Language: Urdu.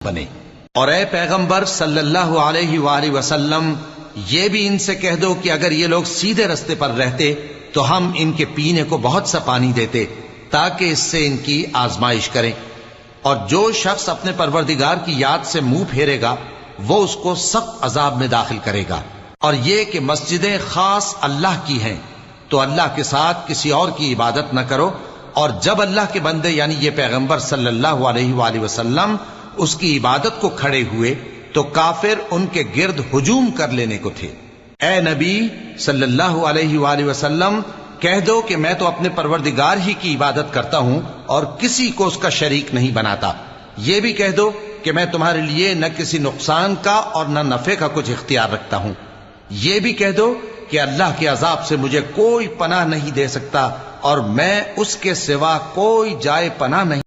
بنے۔ اور اے پیغمبر صلی اللہ علیہ وآلہ وسلم، یہ بھی ان سے کہہ دو کہ اگر یہ لوگ سیدھے رستے پر رہتے تو ہم ان کے پینے کو بہت سا پانی دیتے تاکہ اس سے ان کی آزمائش کریں، اور جو شخص اپنے پروردگار کی یاد سے منہ پھیرے گا وہ اس کو سخت عذاب میں داخل کرے گا۔ اور یہ کہ مسجدیں خاص اللہ کی ہیں تو اللہ کے ساتھ کسی اور کی عبادت نہ کرو، اور جب اللہ کے بندے یعنی یہ پیغمبر صلی اللہ علیہ وآلہ وسلم اس کی عبادت کو کھڑے ہوئے تو کافر ان کے گرد ہجوم کر لینے کو تھے۔ اے نبی صلی اللہ علیہ وآلہ وسلم، کہہ دو کہ میں تو اپنے پروردگار ہی کی عبادت کرتا ہوں اور کسی کو اس کا شریک نہیں بناتا۔ یہ بھی کہہ دو کہ میں تمہارے لیے نہ کسی نقصان کا اور نہ نفع کا کچھ اختیار رکھتا ہوں۔ یہ بھی کہہ دو کہ اللہ کے عذاب سے مجھے کوئی پناہ نہیں دے سکتا اور میں اس کے سوا کوئی جائے پناہ نہیں